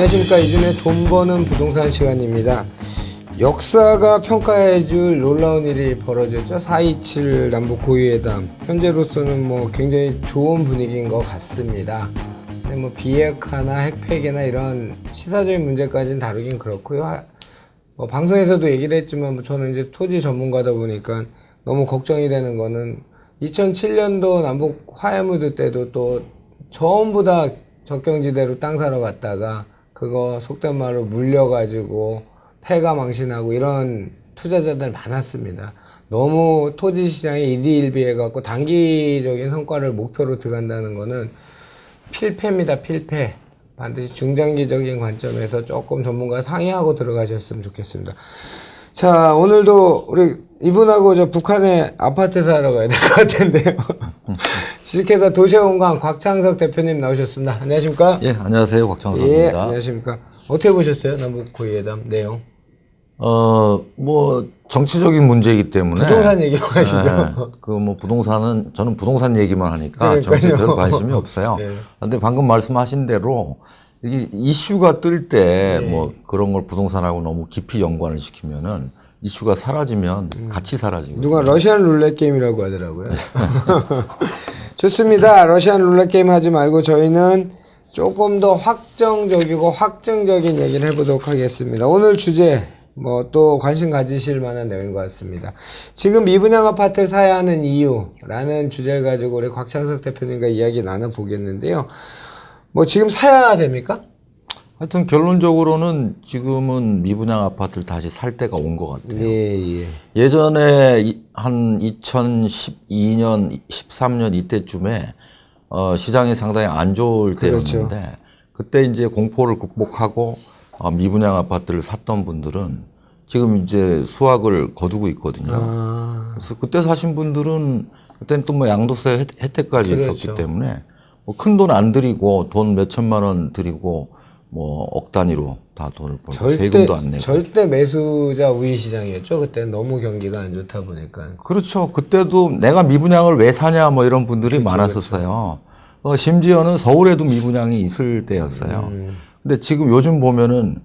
안녕하십니까. 이준의 돈 버는 부동산 시간입니다. 역사가 평가해줄 놀라운 일이 벌어졌죠. 4.27 남북 고위회담. 현재로서는 뭐 굉장히 좋은 분위기인 것 같습니다. 근데 뭐 비핵화나 핵폐기나 이런 시사적인 문제까지는 다루긴 그렇고요. 뭐 방송에서도 얘기를 했지만 뭐 저는 이제 토지 전문가다 보니까 너무 걱정이 되는 거는 2007년도 남북 화해무드 때도 또 전부 다 적경지대로 땅 사러 갔다가 그거 속된 말로 물려가지고 폐가 망신하고 이런 투자자들 많았습니다. 너무 토지 시장에 일희일비해갖고 단기적인 성과를 목표로 들어간다는 거는 필패입니다. 필패. 반드시 중장기적인 관점에서 조금 전문가 상의하고 들어가셨으면 좋겠습니다. 자, 오늘도 우리 이분하고 저 북한에 아파트 사러 가야 될 것 같은데요. 주식회사 도시공간 곽창석 대표님 나오셨습니다. 안녕하십니까? 예, 안녕하세요. 곽창석입니다. 예, 안녕하십니까? 어떻게 보셨어요? 남북 고위회담 내용? 뭐 정치적인 문제이기 때문에 부동산 얘기로 가시죠. 네, 뭐 부동산은 저는 부동산 얘기만 하니까 그러니까요. 정치에 별 관심이 없어요. 네. 근데 방금 말씀하신 대로 이 이슈가 뜰 때 뭐 네. 그런 걸 부동산하고 너무 깊이 연관을 시키면은 이슈가 사라지면 같이 사라지고. 누가 러시안 룰렛 게임이라고 하더라고요. 좋습니다. 러시안 룰렛 게임 하지 말고 저희는 조금 더 확정적이고 확정적인 얘기를 해보도록 하겠습니다. 오늘 주제 뭐 또 관심 가지실 만한 내용인 것 같습니다. 지금 미분양 아파트를 사야 하는 이유라는 주제를 가지고 우리 곽창석 대표님과 이야기 나눠보겠는데요. 뭐 지금 사야 됩니까? 하여튼 결론적으로는 지금은 미분양 아파트를 다시 살 때가 온 것 같아요. 예. 예전에 한 2012년, 13년 이때쯤에 시장이 상당히 안 좋을 그렇죠. 때였는데 그때 이제 공포를 극복하고 미분양 아파트를 샀던 분들은 지금 이제 수확을 거두고 있거든요. 그래서 그때 사신 분들은 그때는 또 뭐 양도세 혜택까지 그렇죠. 있었기 때문에 뭐 큰 돈 안 들이고 돈 몇 천만 원 들이고 뭐 억 단위로 다 돈을 벌고 세금도 안 내고. 절대 매수자 우위 시장이었죠. 그때 너무 경기가 안 좋다 보니까. 그렇죠. 그때도 내가 미분양을 왜 사냐 뭐 이런 분들이 많았었어요. 심지어는 서울에도 미분양이 있을 때였어요. 근데 지금 요즘 보면은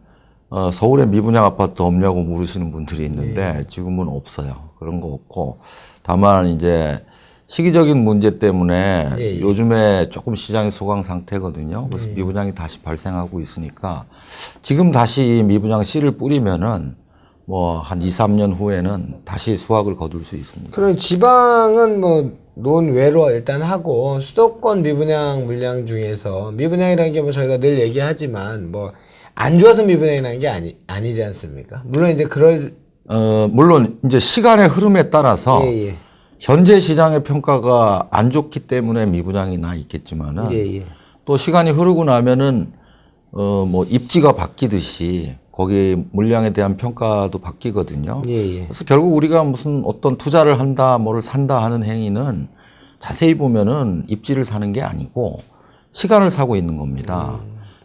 서울에 미분양 아파트 없냐고 물으시는 분들이 있는데 지금은 없어요. 그런 거 없고 다만 이제 시기적인 문제 때문에 요즘에 조금 시장이 소강 상태거든요. 그래서 미분양이 다시 발생하고 있으니까 지금 다시 미분양 씨를 뿌리면은 뭐 한 2, 3년 후에는 다시 수확을 거둘 수 있습니다. 그럼 지방은 뭐 논외로 일단 하고 수도권 미분양 물량 중에서 미분양이라는 게 뭐 저희가 늘 얘기하지만 뭐 안 좋아서 미분양이라는 게 아니지 않습니까? 물론 이제 물론 이제 시간의 흐름에 따라서 현재 시장의 평가가 안 좋기 때문에 미분양이 나 있겠지만은 또 시간이 흐르고 나면은 뭐 입지가 바뀌듯이 거기 물량에 대한 평가도 바뀌거든요. 그래서 결국 우리가 무슨 어떤 투자를 한다, 뭐를 산다 하는 행위는 자세히 보면은 입지를 사는 게 아니고 시간을 사고 있는 겁니다.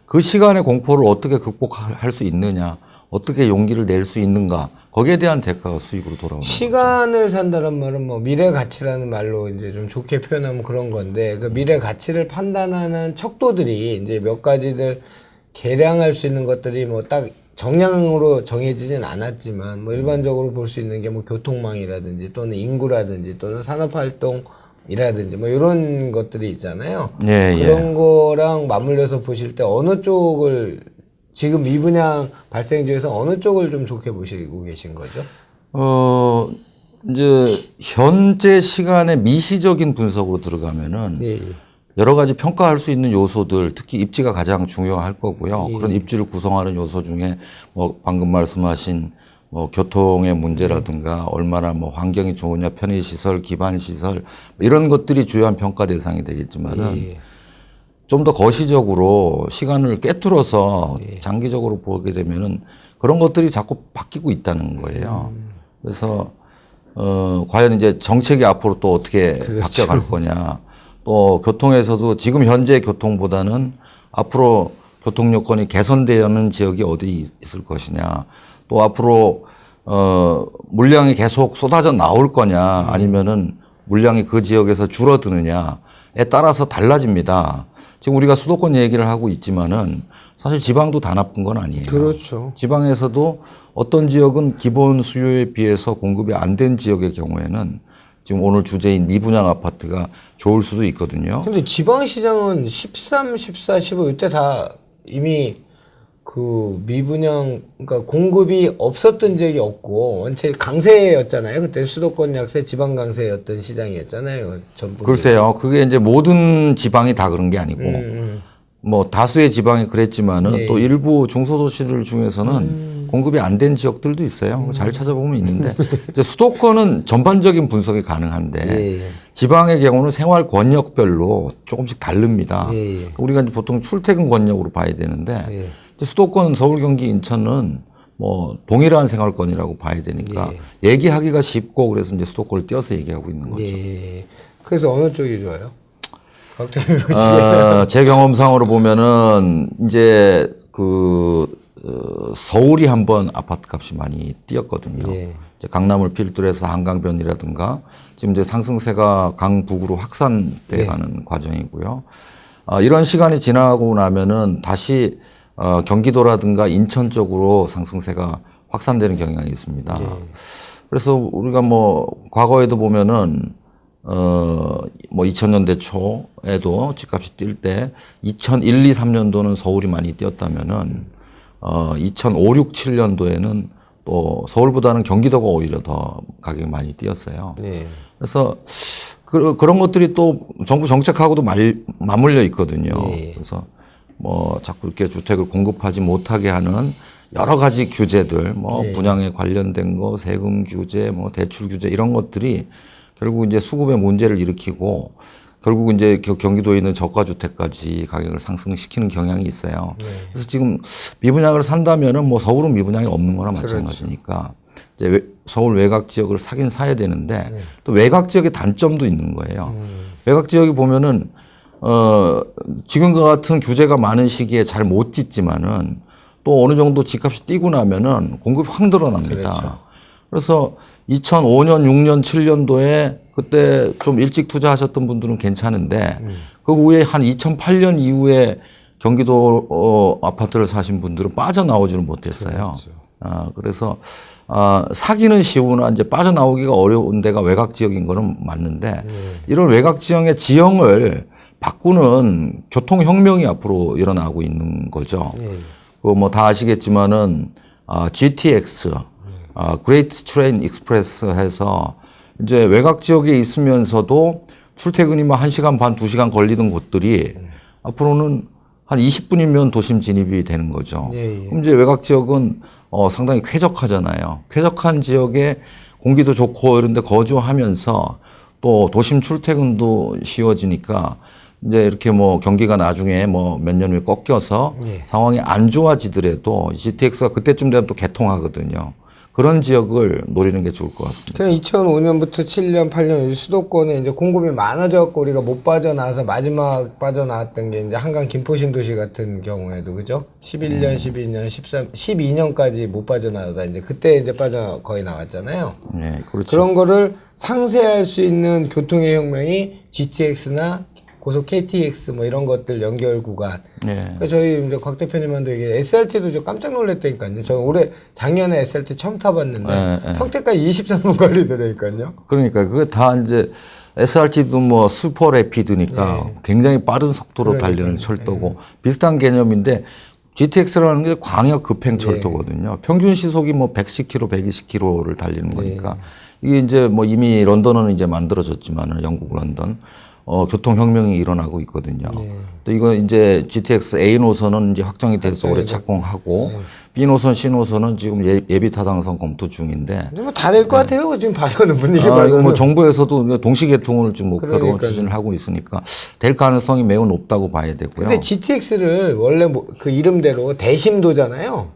그 시간의 공포를 어떻게 극복할 수 있느냐, 어떻게 용기를 낼 수 있는가, 거기에 대한 대가가 수익으로 돌아오는 거죠. 시간을 산다는 말은 뭐 미래 가치라는 말로 이제 좀 좋게 표현하면 그런 건데 그 미래 가치를 판단하는 척도들이 이제 몇 가지들 계량할 수 있는 것들이 뭐 딱 정량으로 정해지진 않았지만 뭐 일반적으로 볼 수 있는 게 뭐 교통망이라든지 또는 인구라든지 또는 산업활동이라든지 뭐 이런 것들이 있잖아요. 그런 거랑 맞물려서 보실 때 어느 쪽을 지금 미분양 발생 중에서 어느 쪽을 좀 좋게 보시고 계신 거죠? 이제 현재 시간의 미시적인 분석으로 들어가면은 여러 가지 평가할 수 있는 요소들, 특히 입지가 가장 중요할 거고요. 그런 입지를 구성하는 요소 중에 뭐 방금 말씀하신 뭐 교통의 문제라든가 얼마나 뭐 환경이 좋으냐, 편의시설, 기반시설 이런 것들이 주요한 평가 대상이 되겠지만은 좀 더 거시적으로 시간을 꿰뚫어서 장기적으로 보게 되면은 그런 것들이 자꾸 바뀌고 있다는 거예요. 그래서 과연 이제 정책이 앞으로 또 어떻게 바뀌어갈 거냐. 또 교통에서도 지금 현재 교통보다는 앞으로 교통 여건이 개선되는 지역이 어디 있을 것이냐. 또 앞으로 물량이 계속 쏟아져 나올 거냐 아니면은 물량이 그 지역에서 줄어드느냐에 따라서 달라집니다. 지금 우리가 수도권 얘기를 하고 있지만은 사실 지방도 다 나쁜 건 아니에요. 그렇죠. 지방에서도 어떤 지역은 기본 수요에 비해서 공급이 안 된 지역의 경우에는 지금 오늘 주제인 미분양 아파트가 좋을 수도 있거든요. 근데 지방시장은 13, 14, 15 이때 다 이미 그 미분양, 그러니까 공급이 없었던 지역이 없고 원체 강세였잖아요. 그때 수도권 약세, 지방 강세였던 시장이었잖아요. 전부. 글쎄요, 그게 이제 모든 지방이 다 그런 게 아니고 뭐 다수의 지방이 그랬지만은 네. 또 일부 중소도시들 중에서는 공급이 안 된 지역들도 있어요. 잘 찾아보면 있는데 이제 수도권은 전반적인 분석이 가능한데 예. 지방의 경우는 생활 권역별로 조금씩 다릅니다. 예. 우리가 이제 보통 출퇴근 권역으로 봐야 되는데 예. 이제 수도권 서울, 경기, 인천은 뭐 동일한 생활권이라고 봐야 되니까 얘기하기가 쉽고 그래서 이제 수도권을 띄어서 얘기하고 있는 거죠. 예. 그래서 어느 쪽이 좋아요? 박태민 보시기에는. 제 경험상으로 보면은 이제 서울이 한번 아파트 값이 많이 뛰었거든요. 예. 이제 강남을 필두로 해서 한강변이라든가 지금 이제 상승세가 강북으로 확산돼 가는 과정이고요. 이런 시간이 지나고 나면은 다시 경기도라든가 인천 쪽으로 상승세가 확산되는 경향이 있습니다. 그래서 우리가 뭐 과거에도 보면은 뭐 2000년대 초에도 집값이 뛸 때 2001, 2, 3년도는 서울이 많이 뛰었다면은 2005, 6, 7년도에는 또 서울보다는 경기도가 오히려 더 가격이 많이 뛰었어요. 네. 그래서 그런 것들이 또 정부 정책하고도 맞물려 있거든요. 그래서 뭐 자꾸 이렇게 주택을 공급하지 못하게 하는 여러 가지 규제들, 뭐 분양에 관련된 거, 세금 규제, 뭐 대출 규제 이런 것들이 결국 이제 수급의 문제를 일으키고 결국 이제 경기도에 있는 저가 주택까지 가격을 상승시키는 경향이 있어요. 그래서 지금 미분양을 산다면은 뭐 서울은 미분양이 없는 거나 마찬가지니까 이제 서울 외곽 지역을 사긴 사야 되는데 또 외곽 지역의 단점도 있는 거예요. 외곽 지역이 보면은 지금과 같은 규제가 많은 시기에 잘 못 짓지만은 또 어느 정도 집값이 뛰고 나면은 공급이 확 늘어납니다. 그래서 2005년, 6년, 7년도에 그때 좀 일찍 투자하셨던 분들은 괜찮은데 그 후에 한 2008년 이후에 경기도 아파트를 사신 분들은 빠져나오지는 못했어요. 그래서 사기는 쉬우나 이제 빠져나오기가 어려운 데가 외곽 지역인 거는 맞는데 이런 외곽 지역의 지형을 바꾸는 교통혁명이 앞으로 일어나고 있는 거죠. 뭐 다 아시겠지만은 GTX, 그레이트 트레인 익스프레스 해서 이제 외곽 지역에 있으면서도 출퇴근이 뭐 1시간 반, 2시간 걸리던 곳들이 앞으로는 한 20분이면 도심 진입이 되는 거죠. 그럼 이제 외곽 지역은 상당히 쾌적하잖아요. 쾌적한 지역에 공기도 좋고 이런 데 거주하면서 또 도심 출퇴근도 쉬워지니까 이제 이렇게 뭐 경기가 나중에 뭐 몇 년 후에 꺾여서 상황이 안 좋아지더라도 GTX가 그때쯤 되면 또 개통하거든요. 그런 지역을 노리는 게 좋을 것 같습니다. 그냥 2005년부터 7년, 8년 수도권에 이제 공급이 많아져갖고 우리가 못 빠져나와서 마지막 빠져나왔던 게 이제 한강 김포신도시 같은 경우에도 그죠? 11년, 12년, 13, 12년까지 못 빠져나오다 이제 그때 이제 거의 나왔잖아요. 네, 그렇죠. 그런 거를 상쇄할 수 있는 교통의 혁명이 GTX나 고속 KTX 뭐 이런 것들 연결 구간. 그러니까 저희 이제 곽 대표님한테 얘기해 SRT도 저 깜짝 놀랐다니까요. 저 작년에 SRT 처음 타봤는데 평택까지 23분 걸리더라니까요. 그러니까 그게 다 이제 SRT도 뭐 슈퍼 래피드니까 굉장히 빠른 속도로 달리는 철도고 비슷한 개념인데 GTX라는 게 광역 급행 철도거든요. 평균 시속이 뭐 110km, 120km를 달리는 거니까 이게 이제 뭐 이미 런던은 이제 만들어졌지만은 영국 런던 교통혁명이 일어나고 있거든요. 또 이거 이제 GTX A 노선은 이제 확정이 돼서 올해 착공하고 B 노선, C 노선은 지금 예비 타당성 검토 중인데. 뭐 다 될 것 같아요. 지금 봐서는 분위기 봐서는. 이거 뭐 정부에서도 동시 개통을 지금 목표로 추진을 하고 있으니까 될 가능성이 매우 높다고 봐야 되고요. 근데 GTX를 원래 뭐 그 이름대로 대심도잖아요.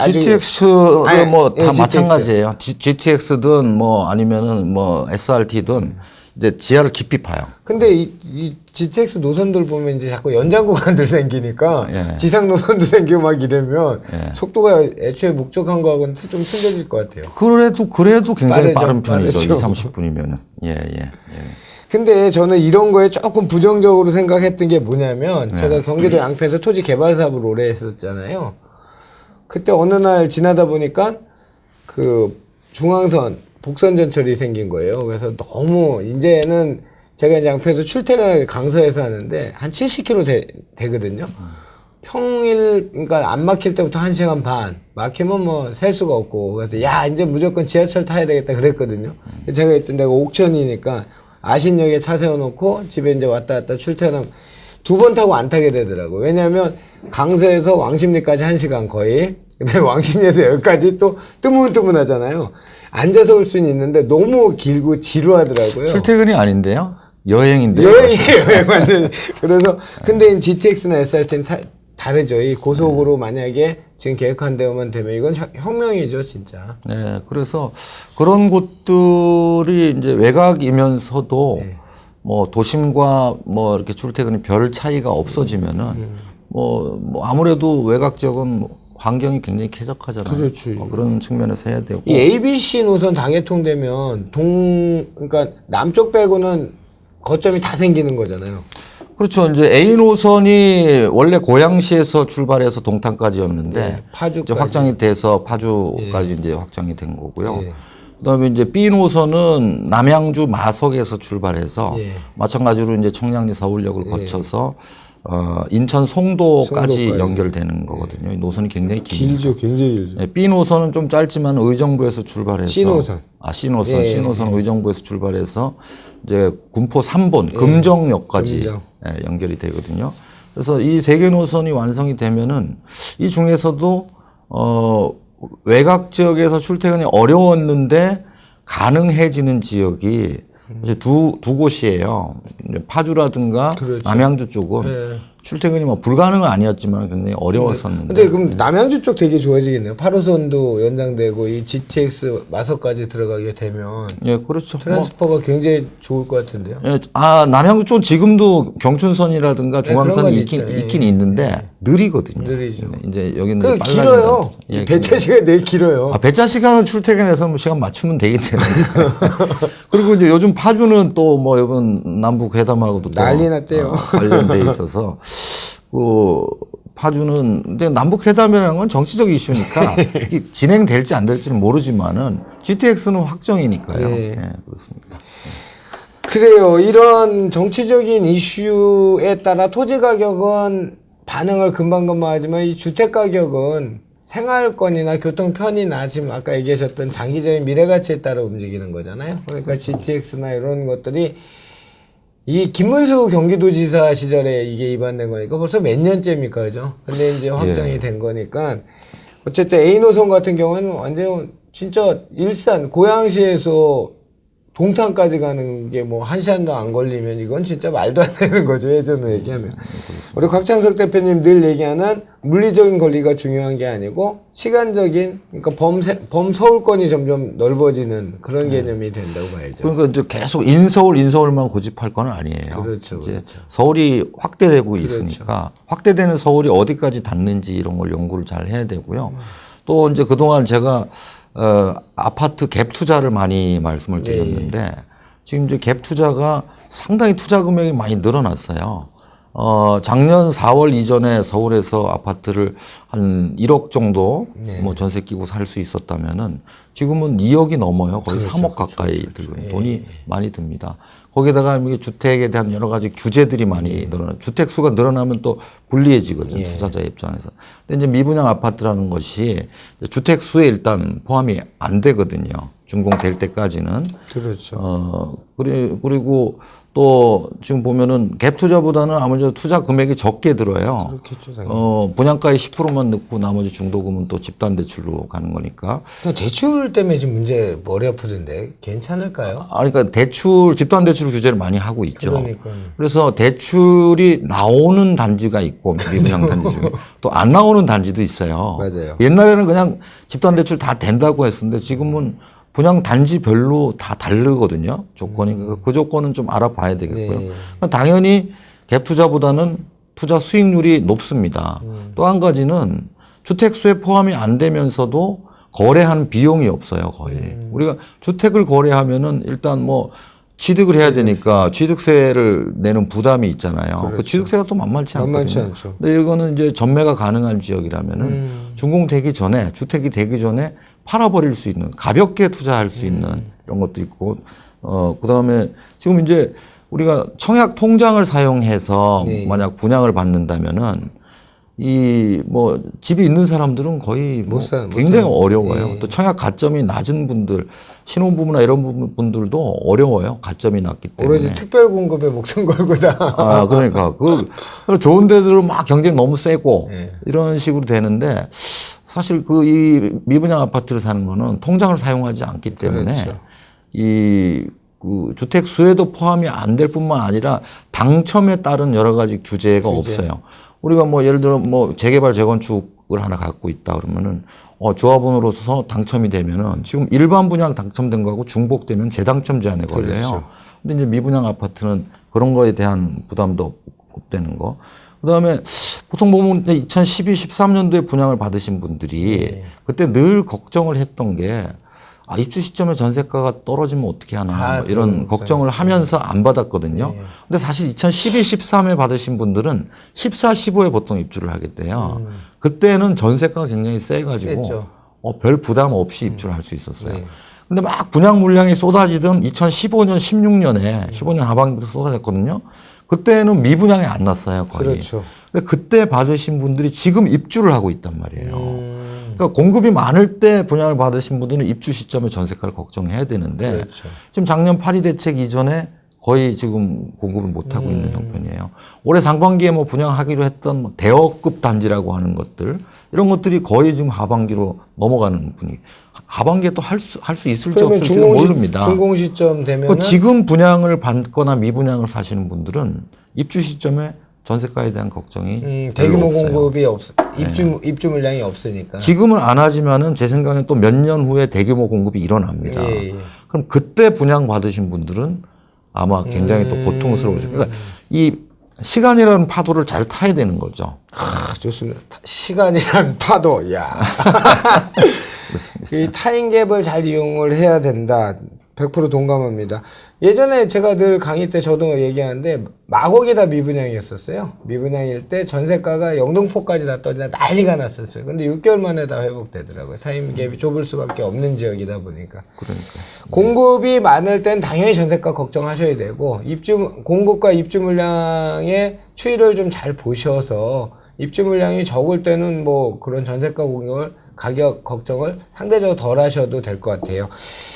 GTX는 뭐 다 마찬가지예요. GTX든 뭐 아니면은 뭐 SRT든 이제 지하를 깊이 파요. 근데 이 GTX 노선들 보면 이제 자꾸 연장 구간들 생기니까 예. 지상 노선도 생기고 막 이러면 예. 속도가 애초에 목적한 거하고는 좀 틀려질 것 같아요. 그래도 굉장히 빠른 편이죠. 빠르죠. 20-30분이면은. 예. 근데 저는 이런 거에 조금 부정적으로 생각했던 게 뭐냐면 네. 제가 경기도 양평에서 토지 개발 사업을 오래 했었잖아요. 그때 어느 날 지나다 보니까 그 중앙선 복선 전철이 생긴 거예요. 그래서 너무 이제는 제가 이제 양평에서 출퇴근을 강서에서 하는데 한 70km 되거든요. 평일 그러니까 안 막힐 때부터 1시간 반, 막히면 뭐 셀 수가 없고 그래서 야 이제 무조건 지하철 타야 되겠다 그랬거든요. 제가 했던 데가 옥천이니까 아신역에 차 세워놓고 집에 이제 왔다 갔다 출퇴근하면 2번 타고 안 타게 되더라고요. 왜냐하면 강서에서 왕십리까지 1시간 거의, 근데 왕십리에서 여기까지 또 뜨문뜨문하잖아요. 앉아서 올 수는 있는데 너무 길고 지루하더라고요. 출퇴근이 아닌데요? 여행인데요. 여행이에요, 완전히. 그래서 근데 GTX나 SRT는 다르죠. 이 고속으로 만약에 지금 계획한 데만 되면 이건 혁명이죠, 진짜. 네, 그래서 그런 곳들이 이제 외곽이면서도 뭐 도심과 뭐 이렇게 출퇴근이 별 차이가 없어지면은 뭐 아무래도 외곽 지역은 환경이 굉장히 쾌적하잖아요. 그렇지. 그런 측면에서 해야 되고. 이 ABC 노선 다 개통되면 그러니까 남쪽 빼고는 거점이 다 생기는 거잖아요. 그렇죠. 이제 A 노선이 원래 고양시에서 출발해서 동탄까지였는데 예, 파주까지. 이제 확장이 돼서 파주까지 이제 확장이 된 거고요. 예. 그다음에 이제 B 노선은 남양주 마석에서 출발해서 예. 마찬가지로 이제 청량리 서울역을 거쳐서 인천 송도까지 연결되는 거거든요. 이 노선이 굉장히 깁니다. 길죠, 굉장히 길죠. 예, B 노선은 좀 짧지만 의정부에서 출발해서 C 노선. C 노선, 예, C 노선 예. 의정부에서 출발해서 이제 군포 3본 금정역까지 금정. 예, 연결이 되거든요. 그래서 이 세 개 노선이 완성이 되면은 이 중에서도 외곽 지역에서 출퇴근이 어려웠는데 가능해지는 지역이 이제 두 곳이에요. 이제 파주라든가 그렇죠. 남양주 쪽은 네. 출퇴근이 뭐 불가능은 아니었지만 굉장히 어려웠었는데. 근데 그럼 남양주 쪽 되게 좋아지겠네요. 8호선도 연장되고 이 GTX 마석까지 들어가게 되면 예, 그렇죠. 트랜스퍼가 굉장히 좋을 것 같은데요. 예, 남양주 쪽은 지금도 경춘선이라든가 중앙선이 그런 있긴, 건 있죠. 있긴 있는데 느리거든요. 느리죠. 이제 여기는 그 빨라진다. 길어요. 예, 배차 시간이 되게 길어요. 배차 시간은 출퇴근해서 뭐 시간 맞추면 되기 때문에. 그리고 이제 요즘 파주는 또 뭐 이번 남북 회담하고도 또 난리 났대요. 관련돼 있어서 그 파주는 이제 남북 회담이라는 건 정치적 이슈니까 이게 진행될지 안 될지는 모르지만은 GTX는 확정이니까요. 네. 예, 그렇습니다. 그래요. 이런 정치적인 이슈에 따라 토지 가격은 반응을 금방금방 하지만 이 주택 가격은 생활권이나 교통 편의나 지금 아까 얘기하셨던 장기적인 미래 가치에 따라 움직이는 거잖아요. 그러니까 GTX나 이런 것들이 이 김문수 경기도지사 시절에 이게 입안된 거니까 벌써 몇 년째입니까, 그죠? 근데 이제 확정이 된 거니까 어쨌든 A 노선 같은 경우는 완전 진짜 일산 고양시에서 동탄까지 가는 게 뭐 1시간도 안 걸리면 이건 진짜 말도 안 되는 거죠. 예전으로 얘기하면. 우리 곽창석 대표님 늘 얘기하는 물리적인 권리가 중요한 게 아니고 시간적인, 그러니까 범서울권이 점점 넓어지는 그런 개념이 된다고 봐야죠. 그러니까 이제 계속 인서울만 고집할 건 아니에요. 그렇죠, 이제 그렇죠. 서울이 확대되고 있으니까 확대되는 서울이 어디까지 닿는지 이런 걸 연구를 잘 해야 되고요. 또 이제 그동안 제가 아파트 갭 투자를 많이 말씀을 드렸는데 지금 이제 갭 투자가 상당히 투자 금액이 많이 늘어났어요. 작년 4월 이전에 서울에서 아파트를 한 1억 정도 뭐 전세 끼고 살 수 있었다면은 지금은 2억이 넘어요. 거의 3억 가까이 들고요. 돈이 많이 듭니다. 거기다가 이게 주택에 대한 여러 가지 규제들이 많이 늘어나, 주택 수가 늘어나면 또 불리해지거든요. 투자자 입장에서. 근데 이제 미분양 아파트라는 것이 주택 수에 일단 포함이 안 되거든요. 준공될 때까지는. 그렇죠. 그리고 또 지금 보면은 갭 투자보다는 아무래도 투자 금액이 적게 들어요. 그렇겠죠, 당연히. 분양가의 10%만 넣고 나머지 중도금은 또 집단 대출로 가는 거니까. 대출 때문에 지금 문제 머리 아프던데 괜찮을까요? 그러니까 집단 대출 규제를 많이 하고 있죠. 그러니까요. 그래서 대출이 나오는 단지가 있고 미분양 단지 중에 또 안 나오는 단지도 있어요. 맞아요. 옛날에는 그냥 집단 대출 다 된다고 했었는데 지금은 분양 단지별로 다 다르거든요. 조건이. 그 조건은 좀 알아봐야 되겠고요. 네. 당연히 갭 투자보다는 투자 수익률이 높습니다. 또 한 가지는 주택수에 포함이 안 되면서도 거래하는 비용이 없어요, 거의. 우리가 주택을 거래하면은 일단 뭐 취득을 해야 되니까 취득세를 내는 부담이 있잖아요. 그렇죠. 그 취득세가 또 만만치 않거든요. 만만치 않죠. 근데 이거는 이제 전매가 가능한 지역이라면은 준공되기 전에, 주택이 되기 전에 팔아버릴 수 있는, 가볍게 투자할 수 있는 이런 것도 있고, 그 다음에 지금 이제 우리가 청약 통장을 사용해서 네. 만약 분양을 받는다면은 이 뭐 집이 있는 사람들은 거의 뭐 굉장히 어려워요. 네. 또 청약 가점이 낮은 분들, 신혼부부나 이런 분들도 어려워요. 가점이 낮기 때문에. 오로지 특별 공급에 목숨 걸고 다. 아, 그러니까 그 좋은 데들은 막 경쟁 너무 세고 네. 이런 식으로 되는데 사실 그 이 미분양 아파트를 사는 거는 통장을 사용하지 않기 때문에 그렇죠. 그 주택 수에도 포함이 안 될 뿐만 아니라 당첨에 따른 여러 가지 규제가 없어요. 우리가 뭐 예를 들어 뭐 재개발 재건축을 하나 갖고 있다 그러면은 조합원으로서 당첨이 되면은 지금 일반 분양 당첨된 거하고 중복되면 재당첨 제한에 걸려요. 그렇죠. 근데 이제 미분양 아파트는 그런 거에 대한 부담도 없다는 거. 그다음에 보통 보면 2012, 13년도에 분양을 받으신 분들이 그때 늘 걱정을 했던 게 입주 시점에 전세가가 떨어지면 어떻게 하나 뭐 이런 걱정을 하면서 안 받았거든요. 근데 사실 2012, 13에 받으신 분들은 14, 15에 보통 입주를 하게 돼요. 그때는 전세가가 굉장히 세가지고 별 부담 없이 입주를 할 수 있었어요. 근데 막 분양 물량이 쏟아지던 2015년, 16년에 15년 하반기부터 쏟아졌거든요. 그때는 미분양이 안 났어요, 거의. 그렇죠. 근데 그때 받으신 분들이 지금 입주를 하고 있단 말이에요. 그러니까 공급이 많을 때 분양을 받으신 분들은 입주 시점에 전세가를 걱정해야 되는데 그렇죠. 지금 작년 파리 대책 이전에 거의 지금 공급을 못 하고 있는 형편이에요. 올해 상반기에 뭐 분양하기로 했던 뭐 대여급 단지라고 하는 것들 이런 것들이 거의 지금 하반기로 넘어가는 분위기. 하반기에 또 할 수 있을지 없을지는 모릅니다. 준공 시점 되면 지금 분양을 받거나 미분양을 사시는 분들은 입주 시점에 전세가에 대한 걱정이 대규모 없어요. 공급이 입주 물량이 없으니까. 지금은 안 하지만은 제 생각엔 또 몇 년 후에 대규모 공급이 일어납니다. 그럼 그때 분양 받으신 분들은 아마 굉장히 또 고통스러우죠. 그러니까 이 시간이라는 파도를 잘 타야 되는 거죠. 좋습니다. 시간이란 파도. 야. 이 타임갭을 잘 이용을 해야 된다. 100% 동감합니다. 예전에 제가 늘 강의 때 저도 얘기하는데 마곡이 다 미분양이었었어요. 미분양일 때 전세가가 영등포까지 다 떠나 난리가 났었어요. 근데 6개월 만에 다 회복되더라고요. 타임갭이 좁을 수밖에 없는 지역이다 보니까. 그러니까. 공급이 많을 땐 당연히 전세가 걱정하셔야 되고 공급과 입주 물량의 추이를 좀 잘 보셔서 입주 물량이 적을 때는 뭐 그런 전세가 공격을 가격 걱정을 상대적으로 덜 하셔도 될 것 같아요.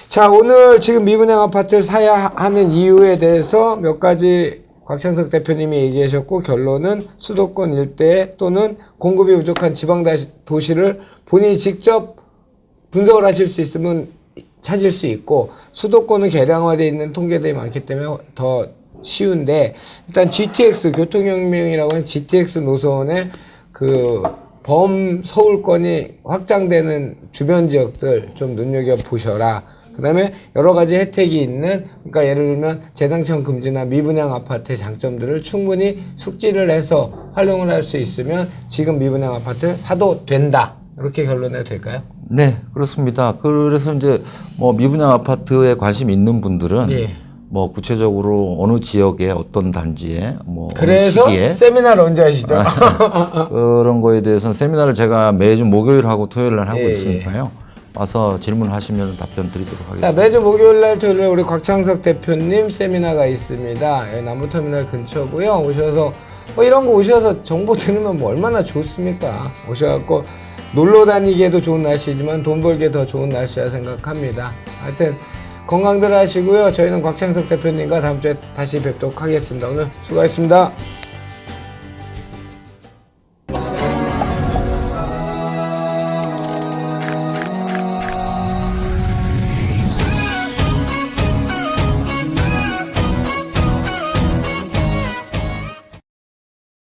자, 오늘 지금 미분양 아파트를 사야 하는 이유에 대해서 몇 가지 곽창석 대표님이 얘기하셨고, 결론은 수도권 일대 또는 공급이 부족한 지방 도시를 본인이 직접 분석을 하실 수 있으면 찾을 수 있고, 수도권은 개량화되어 있는 통계들이 많기 때문에 더 쉬운데, 일단 GTX, 교통혁명이라고 하는 GTX 노선의 서울권이 확장되는 주변 지역들 좀 눈여겨보셔라. 그 다음에 여러 가지 혜택이 있는, 그러니까 예를 들면 재당첨 금지나 미분양 아파트의 장점들을 충분히 숙지를 해서 활용을 할 수 있으면 지금 미분양 아파트 사도 된다. 이렇게 결론내도 될까요? 네, 그렇습니다. 그래서 이제 뭐 미분양 아파트에 관심 있는 분들은 뭐 구체적으로 어느 지역에 어떤 단지에 뭐 그래서 어느 시기에 세미나를 언제 하시죠? 그런 거에 대해서는 세미나를 제가 매주 목요일하고 토요일 날 하고 있으니까요. 와서 질문하시면 답변 드리도록 하겠습니다. 자, 매주 목요일 날 토요일 날 우리 곽창석 대표님 세미나가 있습니다. 여기 남부터미널 근처고요. 오셔서 이런 거 오셔서 정보 들으면 뭐 얼마나 좋습니까? 오셔갖고 놀러 다니기에도 좋은 날씨지만 돈 벌기에 더 좋은 날씨라 생각합니다. 하여튼 건강들 하시고요. 저희는 곽창석 대표님과 다음 주에 다시 뵙도록 하겠습니다. 오늘 수고하셨습니다.